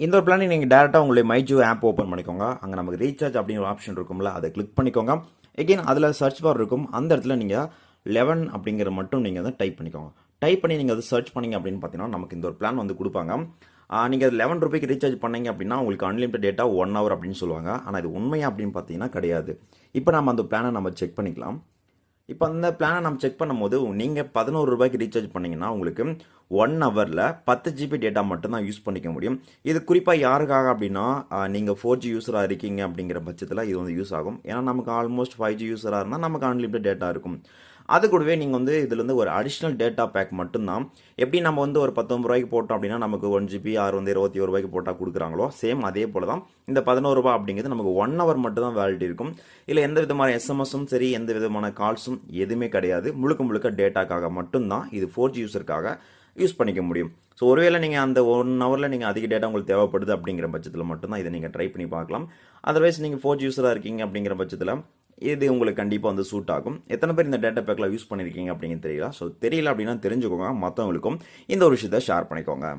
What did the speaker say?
இந்த ஒரு பிளானை நீங்கள் டேரெக்டாக உங்களுடைய மைஜியோ ஆப் ஓப்பன் பண்ணிக்கோங்க. அங்கே நமக்கு ரீசார்ஜ் அப்படிங்கிற ஆப்ஷன் இருக்கும்ல, அதை கிளிக் பண்ணிக்கோங்க. எகெயின் அதில் சர்ச் பார் இருக்கும். அந்த இடத்துல நீங்கள் 11 அப்படிங்கிற மட்டும் நீங்கள் வந்து டைப் பண்ணிக்கோங்க. டைப் பண்ணி நீங்கள் அதை சர்ச் பண்ணீங்க அப்படின்னு பார்த்தீங்கன்னா நமக்கு இந்த ஒரு பிளான் வந்து கொடுப்பாங்க. நீங்கள் அது 11 ரூபாய்க்கு ரீசார்ஜ் பண்ணீங்க அப்படின்னா உங்களுக்கு அன்லிமிட்டட் டேட்டா 1 ஹவர் அப்படின்னு சொல்லுவாங்க. ஆனால் இது உண்மையா அப்படின்னு பார்த்தீங்கன்னா கிடையாது. இப்போ நம்ம அந்த பிளானை நம்ம செக் பண்ணிக்கலாம். இப்போ அந்த பிளானை நம்ம செக் பண்ணும்போது நீங்கள் 11 ரூபாய்க்கு ரீசார்ஜ் பண்ணீங்கன்னா உங்களுக்கு 1 ஹவரில் 10 ஜிபி டேட்டா மட்டும்தான் யூஸ் பண்ணிக்க முடியும். இது குறிப்பாக யாருக்காக அப்படின்னா நீங்கள் 4G யூஸராக இருக்கீங்க அப்படிங்கிற பட்சத்தில் இது வந்து யூஸ் ஆகும். ஏன்னா நமக்கு ஆல்மோஸ்ட் 5G யூஸராக இருந்தால் நமக்கு அன்லிமிட்டட் டேட்டா இருக்கும். அது கூடவே நீங்கள் வந்து இதுலேருந்து ஒரு அடிஷ்னல் டேட்டா பேக் மட்டும்தான். எப்படி நம்ம வந்து ஒரு 19 ரூபாய்க்கு போட்டோம் அப்படின்னா நமக்கு 1 ஜிபி ஆர் வந்து 21 ரூபாய்க்கு போட்டால் கொடுக்குறாங்களோ சேம் அதே போல தான் இந்த 11 ரூபாய் அப்படிங்கிறது நமக்கு 1 ஹவர் மட்டும் தான் வேலிட்டி இருக்கும். இல்லை எந்த விதமான எஸ்எம்எஸும் சரி எந்த விதமான கால்ஸும் எதுவுமே கிடையாது. முழுக்க முழுக்க டேட்டாக்காக மட்டும்தான் இது 4G யூஸருக்காக யூஸ் பண்ணிக்க முடியும். ஸோ ஒருவேளை நீங்கள் அந்த 1 ஹவரில் நீங்கள் அதிக டேட்டா உங்களுக்கு தேவைப்படுது அப்படிங்கிற பட்சத்தில் மட்டும்தான் இதை நீங்கள் ட்ரை பண்ணி பார்க்கலாம். அதர்வைஸ் நீங்கள் 4G யூஸராக இருக்கீங்க அப்படிங்கிற பட்சத்தில் இது உங்களுக்கு கண்டிப்பாக வந்து சூட் ஆகும். எத்தனை பேர் இந்த டேட்டா பேக்கில் யூஸ் பண்ணியிருக்கீங்க அப்படிங்கிறது தெரியல. ஸோ தெரியல அப்படின்னா தெரிஞ்சுக்கோங்க. மற்றவங்களுக்கும் இந்த ஒரு விஷயத்தை ஷேர் பண்ணிக்கோங்க.